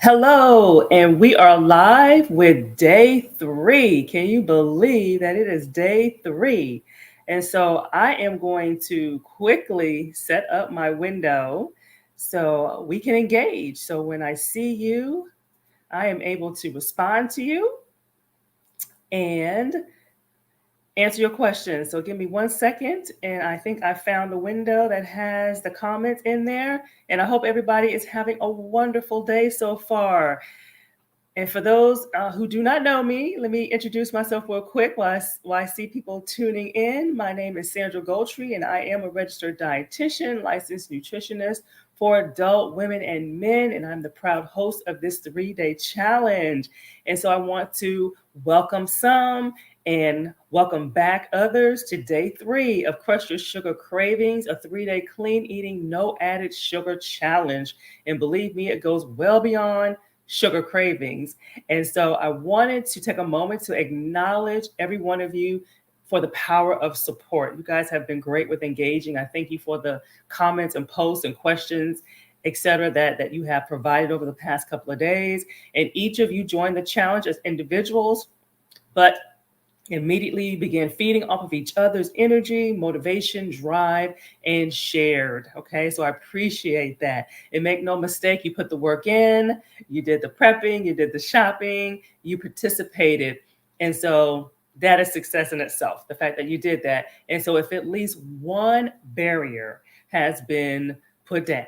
Hello, and we are live with day three. Can you believe that it is day three? And so I am going to quickly set up my window so we can engage. So when I see you, I am able to respond to you and answer your questions. So give me 1 second, and I think I found a window that has the comments in there. And I hope everybody is having a wonderful day so far. And for those who do not know me, let me introduce myself real quick while I see people tuning in. My name is Sandra Goldtree, and I am a registered dietitian, licensed nutritionist for adult women and men, and I'm the proud host of this 3-day challenge. And so I want to welcome some and welcome back others to day three of Crush Your Sugar Cravings, a 3-day clean eating, no added sugar challenge. And believe me, it goes well beyond sugar cravings. And so I wanted to take a moment to acknowledge every one of you for the power of support. You guys have been great with engaging. I thank you for the comments and posts and questions, etc., that you have provided over the past couple of days. And each of you joined the challenge as individuals, but immediately began feeding off of each other's energy, motivation, drive, and shared. Okay, so I appreciate that. And make no mistake, you put the work in, you did the prepping, you did the shopping, you participated. And so that is success in itself, the fact that you did that. And so if at least one barrier has been put down,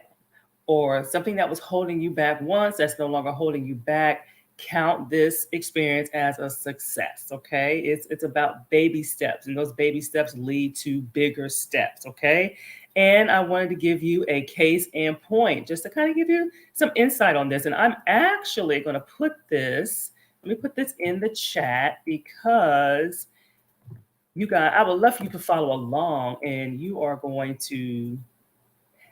or something that was holding you back once that's no longer holding you back, count this experience as a success. Okay, it's about baby steps, and those baby steps lead to bigger steps. Okay, and I wanted to give you a case in point just to kind of give you some insight on this. And I'm actually going to put this, let me put this in the chat, because you guys, I would love for you to follow along, and you are going to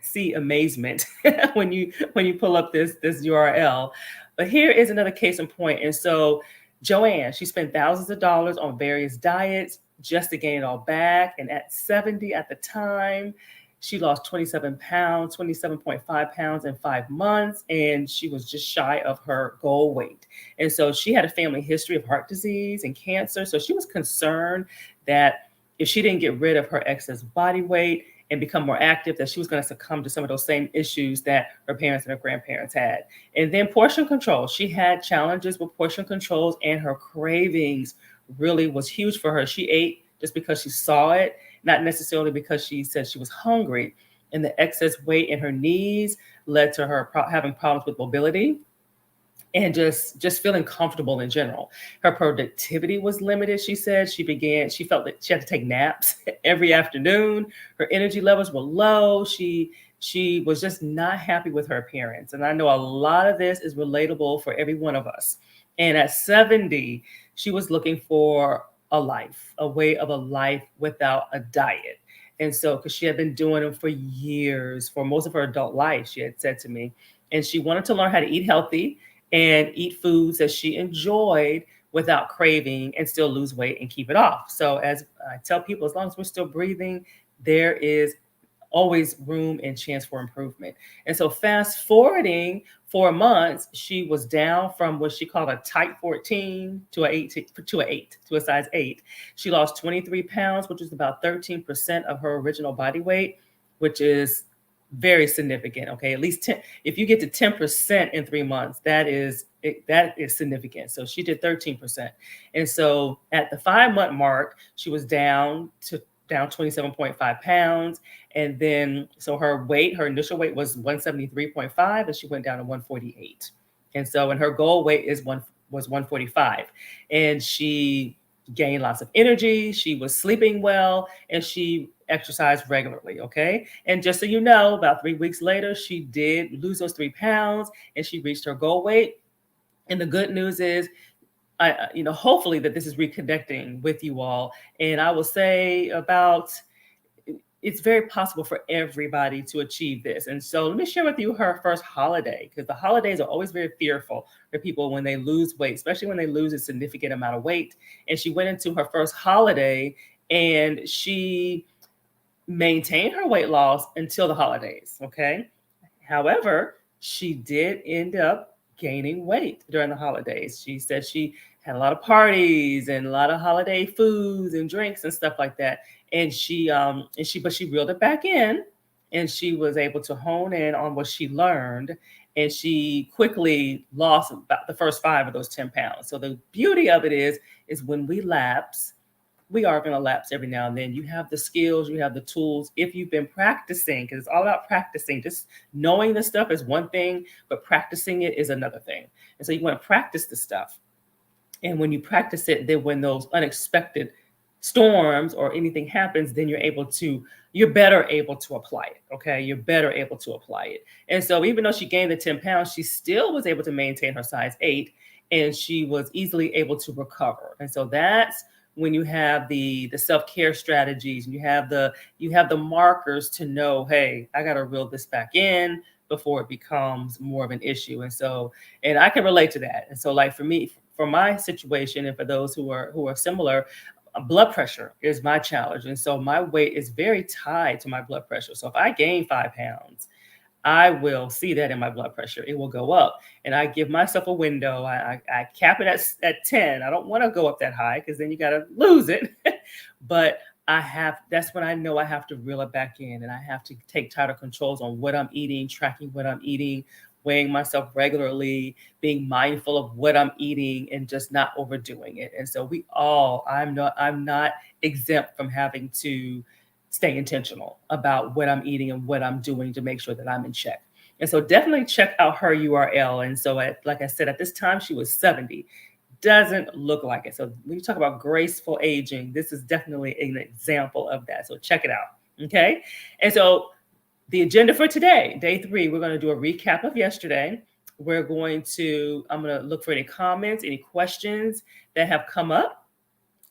see amazement when you pull up this URL. But here is another case in point. And so Joanne, she spent thousands of dollars on various diets just to gain it all back. And at 70 at the time, she lost 27 pounds, 27.5 pounds in 5 months, and she was just shy of her goal weight. And so she had a family history of heart disease and cancer. So she was concerned that if she didn't get rid of her excess body weight and become more active, that she was going to succumb to some of those same issues that her parents and her grandparents had. And then portion control. She had challenges with portion controls, and her cravings really was huge for her. She ate just because she saw it, not necessarily because she said she was hungry. And the excess weight in her knees led to her having problems with mobility and just feeling comfortable in general. Her productivity was limited. She said she felt that she had to take naps every afternoon. Her energy levels were low. She was just not happy with her appearance. And I know a lot of this is relatable for every one of us. And at 70, she was looking for a way of a life without a diet. And so, because she had been doing it for years, for most of her adult life, she had said to me, and she wanted to learn how to eat healthy and eat foods that she enjoyed without craving and still lose weight and keep it off. So as I tell people, as long as we're still breathing, there is always room and chance for improvement. And so fast forwarding 4 months, she was down from what she called a tight 14 to a size 8. She lost 23 pounds, which is about 13% of her original body weight, which is very significant. Okay, at least 10. If you get to 10% in 3 months, that is significant. So she did 13%, and so at the 5-month mark, she was down 27.5 pounds, and then so her initial weight was 173.5, and she went down to 148, and her goal weight was 145, and she gained lots of energy. She was sleeping well, and she exercised regularly. Okay. And just so you know, about 3 weeks later, she did lose those 3 pounds, and she reached her goal weight. And the good news is, hopefully that this is reconnecting with you all. And I will say it's very possible for everybody to achieve this. And so let me share with you her first holiday, because the holidays are always very fearful for people when they lose weight, especially when they lose a significant amount of weight. And she went into her first holiday, and she maintain her weight loss until the holidays. Okay. However, she did end up gaining weight during the holidays. She said she had a lot of parties and a lot of holiday foods and drinks and stuff like that. But she reeled it back in, and she was able to hone in on what she learned, and she quickly lost about the first 5 of those 10 pounds. So the beauty of it is when we lapse, we are going to lapse every now and then. You have the skills, you have the tools. If you've been practicing, because it's all about practicing, just knowing the stuff is one thing, but practicing it is another thing. And so you want to practice the stuff. And when you practice it, then when those unexpected storms or anything happens, then you're better able to apply it. Okay. You're better able to apply it. And so even though she gained the 10 pounds, she still was able to maintain her size 8, and she was easily able to recover. And so that's when you have the self-care strategies, and you have the markers to know, hey, I got to reel this back in before it becomes more of an issue. And I can relate to that. And so, like, for me, for my situation, and for those who are similar, blood pressure is my challenge. And so my weight is very tied to my blood pressure. So if I gain 5 pounds, I will see that in my blood pressure. It will go up. And I give myself a window. I cap it at 10. I don't want to go up that high, because then you got to lose it. But that's when I know I have to reel it back in, and I have to take tighter controls on what I'm eating, tracking what I'm eating, weighing myself regularly, being mindful of what I'm eating, and just not overdoing it. And so I'm not exempt from having to stay intentional about what I'm eating and what I'm doing to make sure that I'm in check. And so definitely check out her URL. And so like I said, at this time she was 70. Doesn't look like it. So when you talk about graceful aging, this is definitely an example of that. So check it out. Okay. And so the agenda for today, day 3, we're going to do a recap of yesterday. I'm going to look for any comments, any questions that have come up.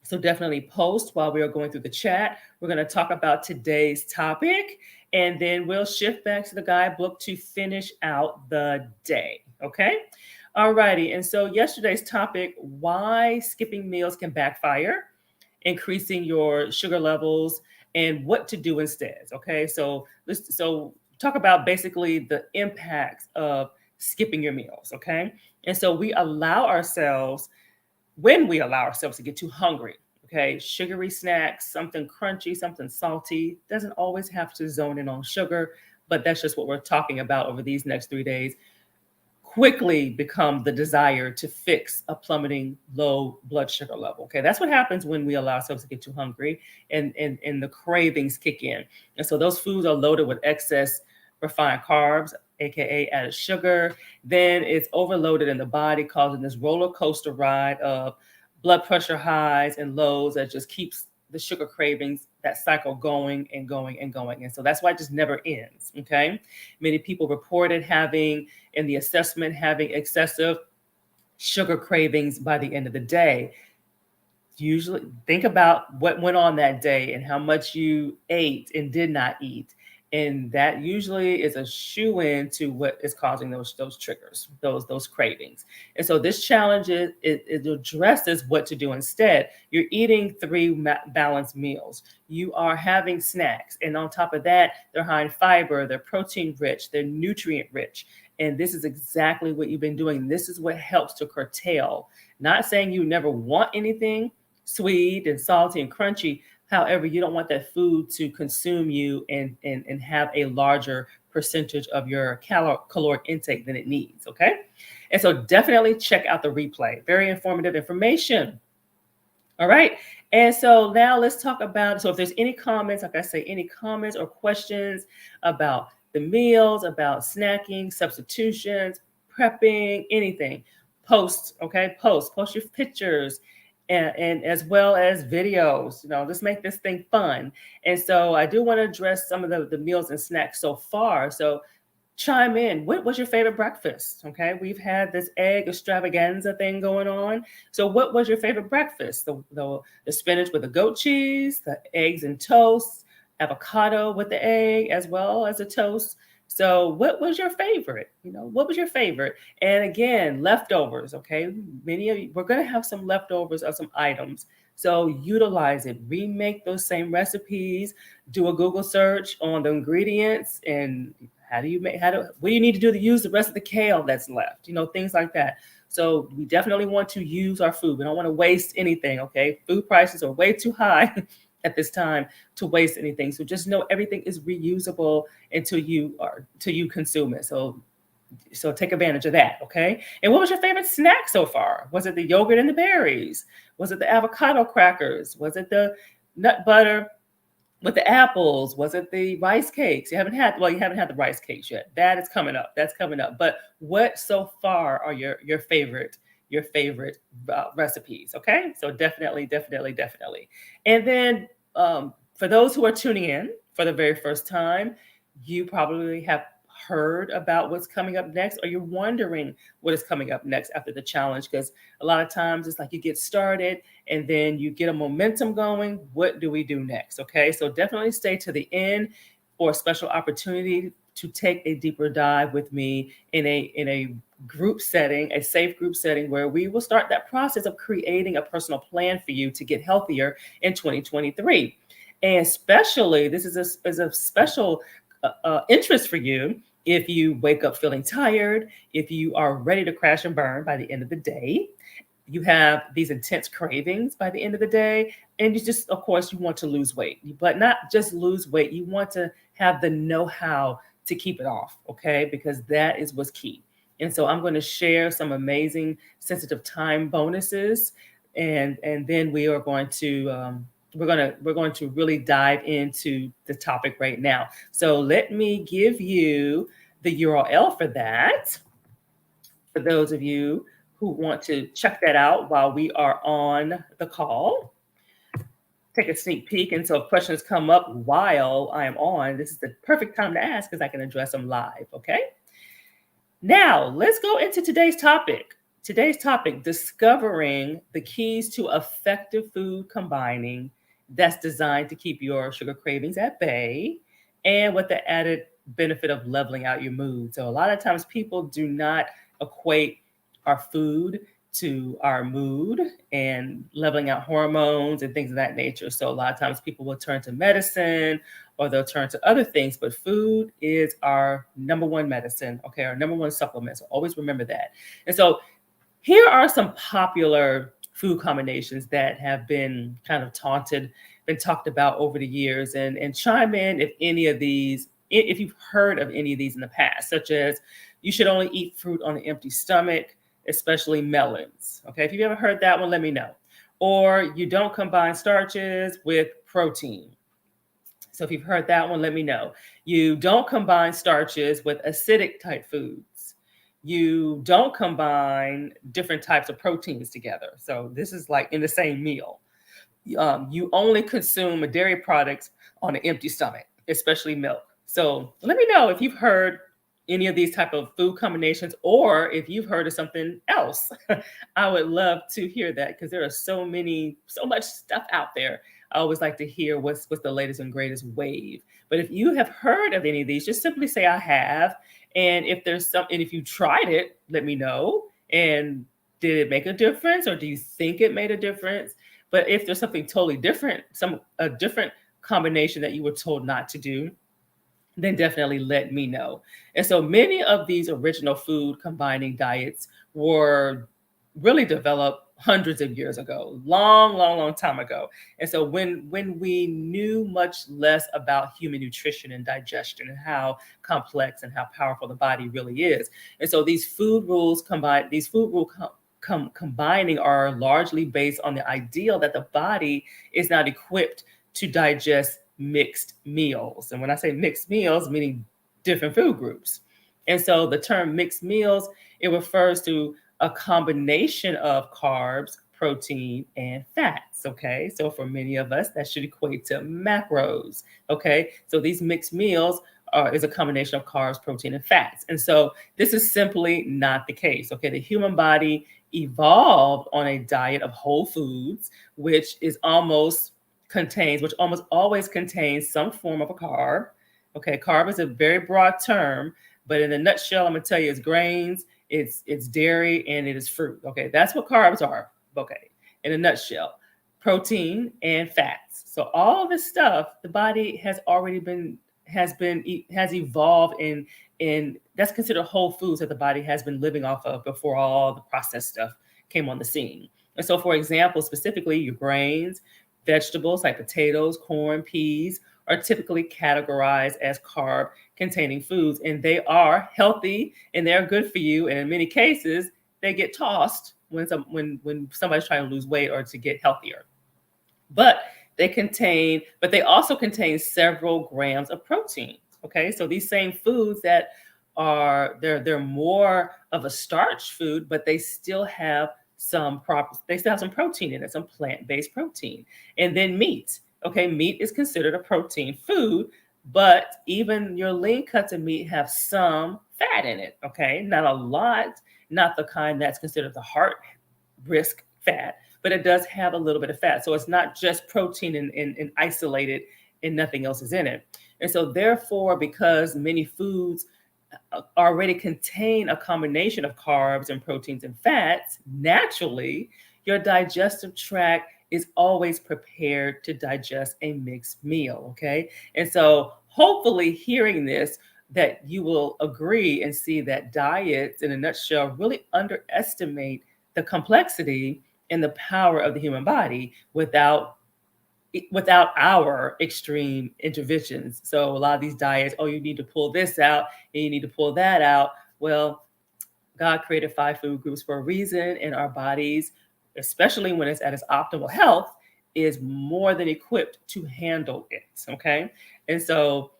So definitely post while we are going through the chat. We're going to talk about today's topic, and then we'll shift back to the guidebook to finish out the day. Okay. All righty. And so yesterday's topic, why skipping meals can backfire, increasing your sugar levels, and what to do instead. Okay. So talk about basically the impacts of skipping your meals. Okay. And so when we allow ourselves to get too hungry, okay, sugary snacks, something crunchy, something salty, doesn't always have to zone in on sugar, but that's just what we're talking about over these next 3 days, quickly become the desire to fix a plummeting low blood sugar level. Okay, that's what happens when we allow ourselves to get too hungry, and the cravings kick in. And so those foods are loaded with excess refined carbs, aka added sugar. Then it's overloaded in the body, causing this roller coaster ride of blood pressure highs and lows that just keeps the sugar cravings, that cycle, going and going and going. And so that's why it just never ends. Okay. Many people reported in the assessment, having excessive sugar cravings by the end of the day. Usually think about what went on that day and how much you ate and did not eat. And that usually is a shoe-in to what is causing those triggers, those cravings. And so this challenge it addresses what to do instead. You're eating 3 balanced meals. You are having snacks, and on top of that, they're high in fiber, they're protein rich, they're nutrient rich. And this is exactly what you've been doing. This is what helps to curtail. Not saying you never want anything sweet and salty and crunchy. However, you don't want that food to consume you and have a larger percentage of your caloric intake than it needs. Okay. And so definitely check out the replay. Very informative information. All right. And so now let's talk about, so if there's any comments, like I say, any comments or questions about the meals, about snacking, substitutions, prepping, anything, post, okay? Post your pictures, and as well as videos. Let's make this thing fun. And so I do want to address some of the meals and snacks so far. So chime in. What was your favorite breakfast? Okay, we've had this egg extravaganza thing going on. So what was your favorite breakfast? The spinach with the goat cheese, the eggs and toast, avocado with the egg as well as a toast. So what was your favorite? What was your favorite? And again, leftovers, okay? Many of you, we're going to have some leftovers of some items. So utilize it, remake those same recipes, do a Google search on the ingredients, and What do you need to do to use the rest of the kale that's left? Things like that. So we definitely want to use our food. We don't want to waste anything. Okay, food prices are way too high at this time to waste anything. So just know everything is reusable until you consume it. So take advantage of that. Okay. And what was your favorite snack so far? Was it the yogurt and the berries? Was it the avocado crackers? Was it the nut butter with the apples? Was it the rice cakes? You haven't had the rice cakes yet. That is coming up. That's coming up. But what so far are your favorite recipes? Okay, so definitely, definitely, definitely. And then for those who are tuning in for the very first time, you probably have heard about what's coming up next, or you're wondering what is coming up next after the challenge, because a lot of times it's like you get started and then you get a momentum going. What do we do next? Okay, so definitely stay to the end for a special opportunity to take a deeper dive with me in a group setting, a safe group setting, where we will start that process of creating a personal plan for you to get healthier in 2023. And especially, this is a special interest for you if you wake up feeling tired, if you are ready to crash and burn by the end of the day, you have these intense cravings by the end of the day, and of course, you want to lose weight, but not just lose weight. You want to have the know-how to keep it off, okay? Because that is what's key. And so I'm going to share some amazing sensitive time bonuses, and then we're going to really dive into the topic right now. So let me give you the URL for that, for those of you who want to check that out while we are on the call. Take a sneak peek. And so if questions come up while I am on, this is the perfect time to ask, because I can address them live. Okay. Now let's go into today's topic. Today's topic: discovering the keys to effective food combining that's designed to keep your sugar cravings at bay, and with the added benefit of leveling out your mood. So a lot of times people do not equate our food to our mood and leveling out hormones and things of that nature. So a lot of times people will turn to medicine or they'll turn to other things, but food is our number one medicine, okay, our number one supplement. So always remember that. And so here are some popular food combinations that have been kind of been talked about over the years, and chime in if you've heard of any of these in the past, such as you should only eat fruit on an empty stomach, especially melons. Okay, if you've ever heard that one, let me know. Or you don't combine starches with protein. So if you've heard that one, let me know. You don't combine starches with acidic type foods. You don't combine different types of proteins together. So this is like in the same meal. You only consume dairy products on an empty stomach, especially milk. So let me know if you've heard any of these type of food combinations, or if you've heard of something else. I would love to hear that, because there are so much stuff out there. I always like to hear what's the latest and greatest wave. But if you have heard of any of these, just simply say I have. And if you tried it, let me know. And did it make a difference, or do you think it made a difference? But if there's something totally different, a different combination that you were told not to do, then definitely let me know. And so many of these original food combining diets were really developed hundreds of years ago, long, long, long time ago. And so when we knew much less about human nutrition and digestion and how complex and how powerful the body really is. And so these food rules combining are largely based on the ideal that the body is not equipped to digest mixed meals. And when I say mixed meals, meaning different food groups. And so the term mixed meals, it refers to a combination of carbs, protein, and fats. Okay. So for many of us, that should equate to macros. Okay. So these mixed meals is a combination of carbs, protein, and fats. And so this is simply not the case. Okay. The human body evolved on a diet of whole foods, which almost always contains some form of a carb. Okay, carb is a very broad term, but in a nutshell, I'm gonna tell you it's grains, it's dairy, and it is fruit. Okay, that's what carbs are. Okay, in a nutshell, protein and fats. So all this stuff, the body has evolved in that's considered whole foods that the body has been living off of before all the processed stuff came on the scene. And so, for example, specifically your grains, vegetables like potatoes, corn, peas are typically categorized as carb containing foods, and they are healthy and they're good for you. And in many cases, they get tossed when somebody's trying to lose weight or to get healthier. But but they also contain several grams of protein. Okay, so these same foods that they're more of a starch food, but they still have some protein in it, some plant-based protein. And then meat. Okay, meat is considered a protein food, but even your lean cuts of meat have some fat in it. Okay, not a lot, not the kind that's considered the heart risk fat, but it does have a little bit of fat. So it's not just protein and isolated and nothing else is in it. And so, therefore, because many foods already contain a combination of carbs and proteins and fats, naturally, your digestive tract is always prepared to digest a mixed meal. Okay. And so, hopefully, hearing this, that you will agree and see that diets, in a nutshell, really underestimate the complexity and the power of the human body without our extreme interventions. So a lot of these diets, oh, you need to pull this out and you need to pull that out. Well, God created 5 food groups for a reason, and our bodies, especially when it's at its optimal health, is more than equipped to handle it. Okay. And so,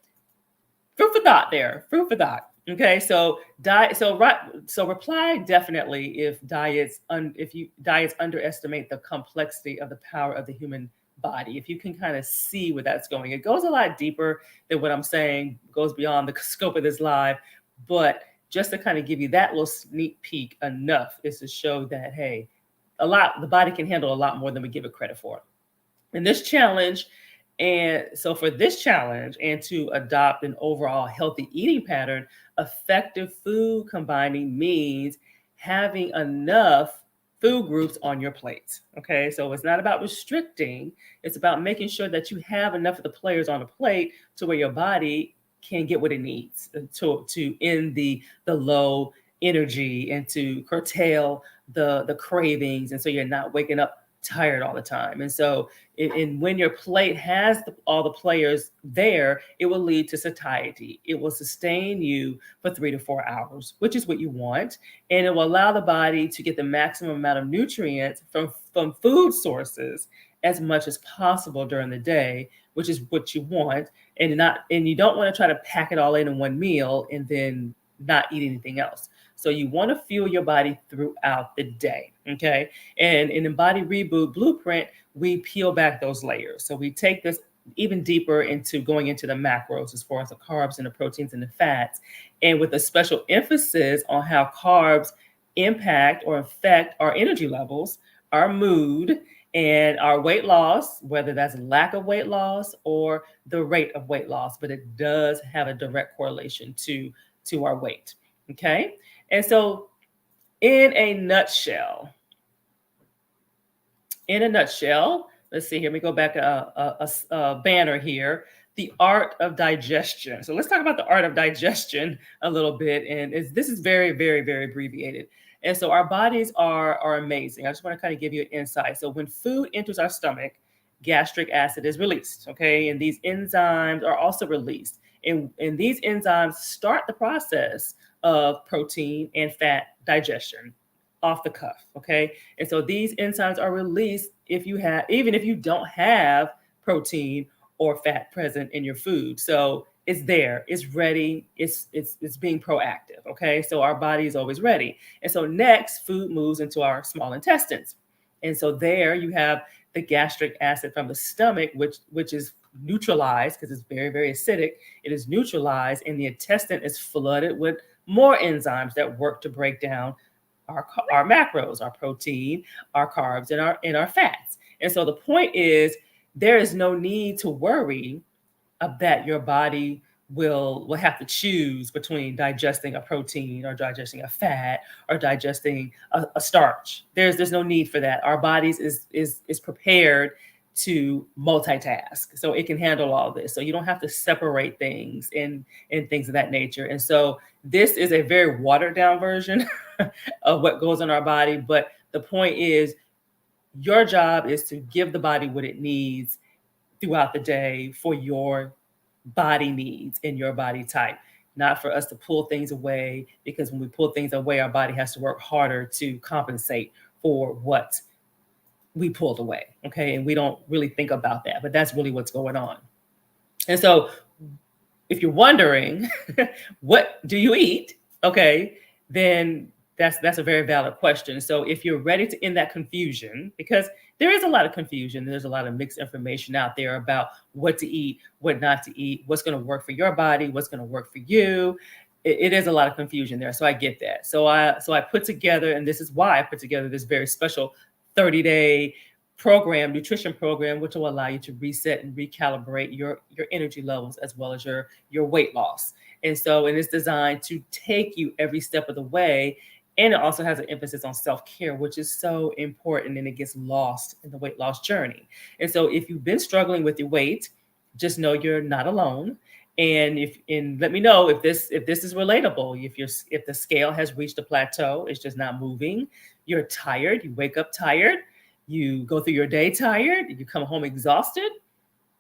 food for thought there. Food for thought. Okay, so diet. So reply definitely if diets underestimate the complexity of the power of the human body. If you can kind of see where that's going, it goes a lot deeper than what I'm saying. Goes beyond the scope of this live, but just to kind of give you that little sneak peek, enough is to show that, hey, the body can handle a lot more than we give it credit for. And this challenge And so, for this challenge and to adopt an overall healthy eating pattern, effective food combining means having enough food groups on your plate. Okay, so it's not about restricting, it's about making sure that you have enough of the players on the plate to where your body can get what it needs to end the low energy and to curtail the cravings, and so you're not waking up tired all the time. And so, and when your plate has all the players there, it will lead to satiety. It will sustain you for 3 to 4 hours, which is what you want. And it will allow the body to get the maximum amount of nutrients from food sources as much as possible during the day, which is what you want. And you don't want to try to pack it all in one meal and then not eat anything else. So you want to fuel your body throughout the day. Okay. And in the Body Reboot Blueprint, we peel back those layers. So we take this even deeper into going into the macros as far as the carbs and the proteins and the fats, and with a special emphasis on how carbs impact or affect our energy levels, our mood, and our weight loss, whether that's lack of weight loss or the rate of weight loss, but it does have a direct correlation to our weight. Okay. And so, in a nutshell, let's see here. Let me go back a banner here. The art of digestion. So let's talk about the art of digestion a little bit. And this is very, very, very abbreviated. And so our bodies are amazing. I just want to kind of give you an insight. So when food enters our stomach, gastric acid is released. Okay. And these enzymes are also released. And these enzymes start the process of protein and fat digestion off the cuff. Okay. And so these enzymes are released even if you don't have protein or fat present in your food. So it's there, it's ready, it's being proactive. Okay. So our body is always ready. And so next, food moves into our small intestines. And so there you have the gastric acid from the stomach, which is neutralized because it's very, very acidic. It is neutralized, and the intestine is flooded with more enzymes that work to break down our macros, our protein, our carbs, and our fats. And so the point is, there is no need to worry that your body will have to choose between digesting a protein or digesting a fat or digesting a starch. There's no need for that. Our bodies is prepared to multitask. So it can handle all this. So you don't have to separate things and things of that nature. And so this is a very watered down version of what goes on our body. But the point is, your job is to give the body what it needs throughout the day for your body needs and your body type, not for us to pull things away, because when we pull things away, our body has to work harder to compensate for what we pulled away. Okay. And we don't really think about that, but that's really what's going on. And so if you're wondering, what do you eat? Okay, then that's a very valid question. So if you're ready to end that confusion, because there is a lot of confusion, there's a lot of mixed information out there about what to eat, what not to eat, what's going to work for your body, what's going to work for you. It is a lot of confusion there. So I get that. So I put together, and this is why I put together this very special 30-day program, nutrition program, which will allow you to reset and recalibrate your energy levels as well as your weight loss. And it's designed to take you every step of the way. And it also has an emphasis on self-care, which is so important, and it gets lost in the weight loss journey. And so if you've been struggling with your weight, just know you're not alone. And let me know if this is relatable. If the scale has reached a plateau, it's just not moving, you're tired, you wake up tired, you go through your day tired, you come home exhausted,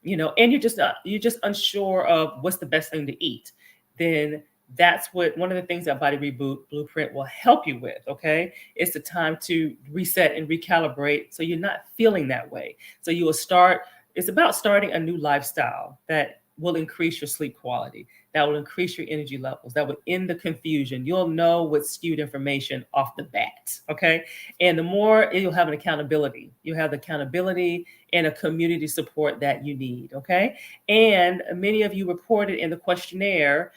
and you're just unsure of what's the best thing to eat, then that's what one of the things that Body Reboot Blueprint will help you with. Okay, it's the time to reset and recalibrate so you're not feeling that way. So you will start. It's about starting a new lifestyle that will increase your sleep quality, that will increase your energy levels, that will end the confusion. You'll know what skewed information off the bat. Okay, and the more you'll have an accountability, you have the accountability and a community support that you need. Okay, and many of you reported in the questionnaire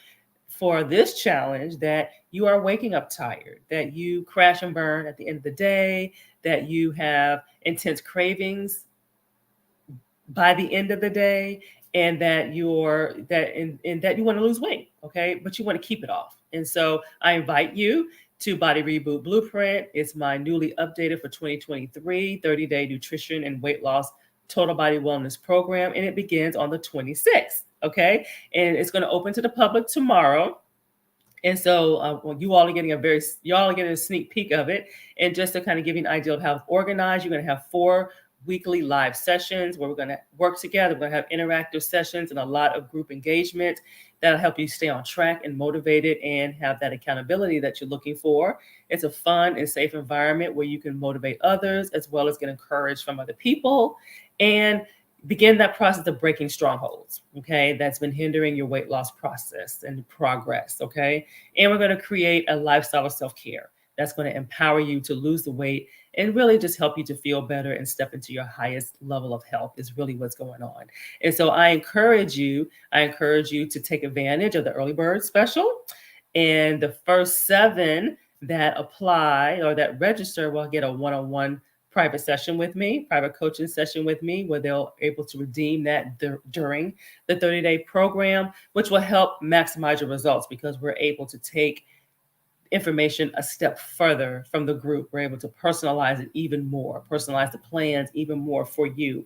for this challenge that you are waking up tired, that you crash and burn at the end of the day, that you have intense cravings by the end of the day, and that that you want to lose weight. Okay, but you want to keep it off. And so I invite you to Body Reboot Blueprint. It's my newly updated for 2023 30-day nutrition and weight loss total body wellness program, and it begins on the 26th. Okay, and it's going to open to the public tomorrow. And so you all are getting a sneak peek of it. And just to kind of give you an idea of how it's organized, you're going to have 4 weekly live sessions where we're going to work together. We're going to have interactive sessions and a lot of group engagement that'll help you stay on track and motivated and have that accountability that you're looking for. It's a fun and safe environment where you can motivate others as well as get encouraged from other people and begin that process of breaking strongholds, okay, that's been hindering your weight loss process and progress, okay? And we're going to create a lifestyle of self-care that's going to empower you to lose the weight and really just help you to feel better and step into your highest level of health is really what's going on. And so I encourage you to take advantage of the early bird special. And the first 7 that apply or that register will get a one-on-one private session with me, private coaching session with me, where they'll able to redeem that during the 30-day program, which will help maximize your results because we're able to take information a step further from the group. We're able to personalize it even more, personalize the plans even more for you.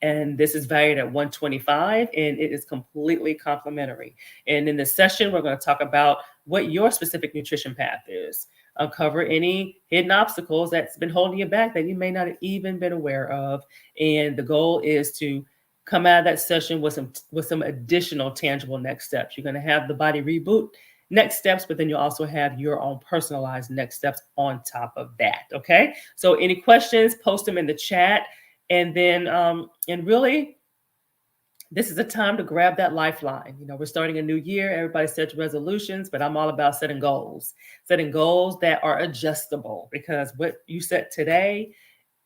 And this is valued at $125, and it is completely complimentary. And in this session, we're going to talk about what your specific nutrition path is, uncover any hidden obstacles that's been holding you back that you may not have even been aware of. And the goal is to come out of that session with some additional tangible next steps. You're going to have the Body Reboot next steps, but then you also have your own personalized next steps on top of that. Okay. So any questions, post them in the chat. And then, and really, this is a time to grab that lifeline. We're starting a new year. Everybody sets resolutions, but I'm all about setting goals that are adjustable, because what you set today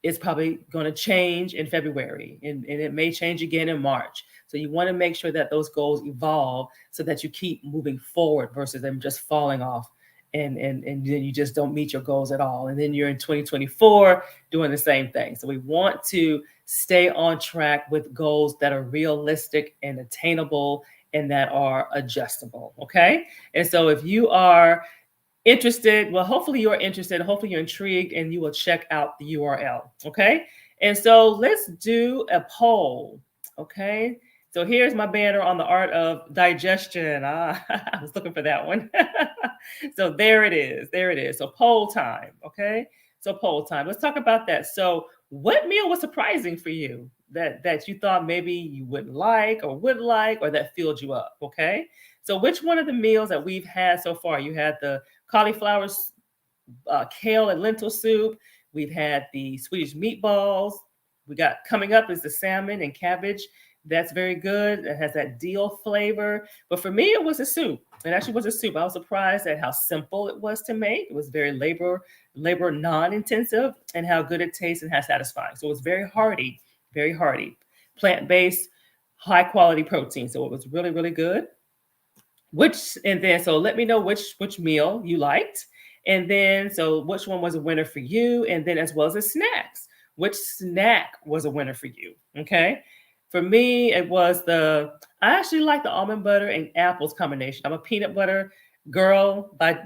is probably going to change in February, and it may change again in March. So you want to make sure that those goals evolve so that you keep moving forward versus them just falling off and then you just don't meet your goals at all. And then you're in 2024 doing the same thing. So we want to stay on track with goals that are realistic and attainable and that are adjustable. Okay. And so if you are interested, well, hopefully you're interested, hopefully you're intrigued, and you will check out the URL. Okay. And so let's do a poll. Okay. So here's my banner on the art of digestion. Ah, I was looking for that one. So there it is. There it is. So poll time. Okay. So poll time. Let's talk about that. So what meal was surprising for you that you thought maybe you wouldn't like or would like or that filled you up? Okay. So which one of the meals that we've had so far? You had the cauliflower kale and lentil soup. We've had the Swedish meatballs. We got coming up is the salmon and cabbage. That's very good. It has that deal flavor. But for me, it was a soup. It actually was a soup. I was surprised at how simple it was to make. It was very labor non-intensive, and how good it tastes and how satisfying. So it was very hearty, very hearty, plant-based, high quality protein. So it was really, really good. Which and then so let me know which meal you liked, and then so which one was a winner for you, and then as well as the snacks, which snack was a winner for you? Okay, for me it was the I actually like the almond butter and apples combination. I'm a peanut butter girl by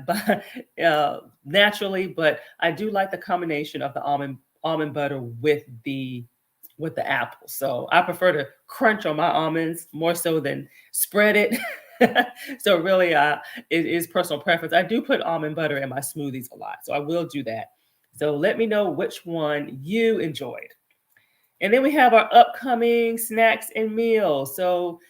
naturally, but I do like the combination of the almond butter with the apple. So I prefer to crunch on my almonds more so than spread it. So really, it is personal preference. I do put almond butter in my smoothies a lot, so I will do that. So let me know which one you enjoyed. And then we have our upcoming snacks and meals. So,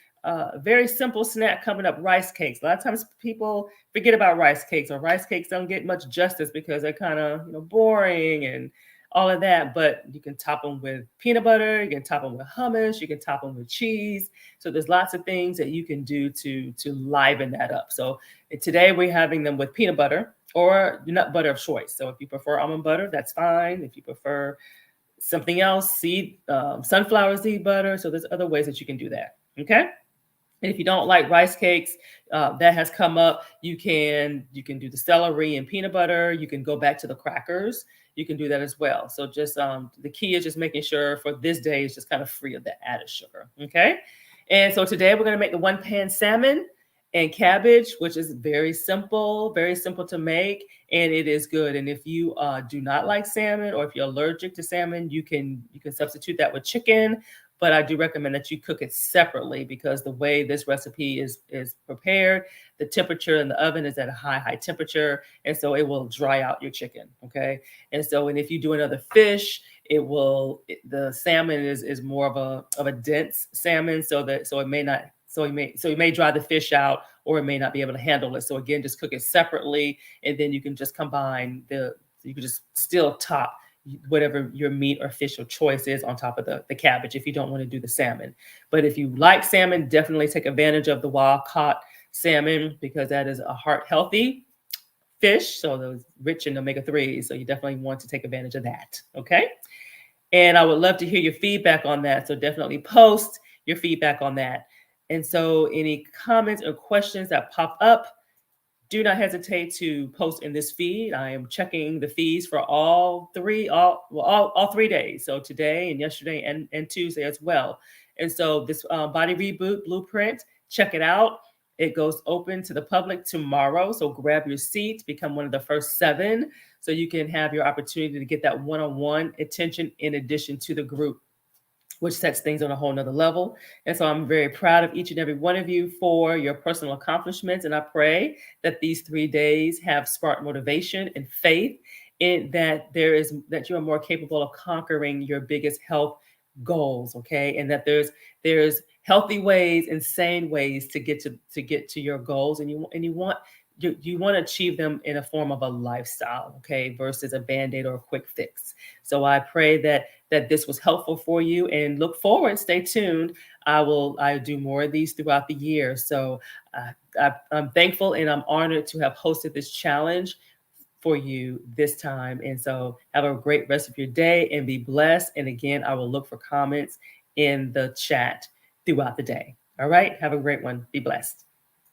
very simple snack coming up, rice cakes. A lot of times people forget about rice cakes, or rice cakes don't get much justice because they're kind of, boring and all of that. But you can top them with peanut butter, you can top them with hummus, you can top them with cheese. So there's lots of things that you can do to liven that up. So today we're having them with peanut butter or nut butter of choice. So if you prefer almond butter, that's fine. If you prefer something else, sunflower seed butter. So there's other ways that you can do that. Okay. And if you don't like rice cakes, that has come up. You can do the celery and peanut butter. You can go back to the crackers. You can do that as well. So just the key is just making sure for this day is just kind of free of the added sugar. Okay. And so today we're going to make the one pan salmon and cabbage, which is very simple to make, and it is good. And if you do not like salmon, or if you're allergic to salmon, you can substitute that with chicken. But I do recommend that you cook it separately, because the way this recipe is prepared, the temperature in the oven is at a high temperature, and so it will dry out your chicken. Okay, and if you do another fish, the salmon is more of a dense salmon, so it may not so you may dry the fish out, or it may not be able to handle it. So again, just cook it separately, and then you can just combine you can just still top whatever your meat or fish of choice is on top of the cabbage if you don't want to do the salmon. But if you like salmon, definitely take advantage of the wild caught salmon, because that is a heart healthy fish. So those rich in omega-3s. So you definitely want to take advantage of that. Okay. And I would love to hear your feedback on that. So definitely post your feedback on that. And so any comments or questions that pop up, do not hesitate to post in this feed. I am checking the feeds for all 3 days. So today and yesterday and Tuesday as well. And so this body reboot blueprint, check it out. It goes open to the public tomorrow. So grab your seat, become one of the first 7, so you can have your opportunity to get that one-on-one attention in addition to the group, which sets things on a whole nother level. And so I'm very proud of each and every one of you for your personal accomplishments. And I pray that these 3 days have sparked motivation and faith in that you are more capable of conquering your biggest health goals. Okay. And that there's healthy ways and sane ways to get to your goals. And you want to achieve them in a form of a lifestyle, okay, versus a band-aid or a quick fix. So I pray that this was helpful for you, and look forward, stay tuned. I do more of these throughout the year. So I'm thankful and I'm honored to have hosted this challenge for you this time. And so have a great rest of your day and be blessed. And again, I will look for comments in the chat throughout the day. All right. Have a great one. Be blessed.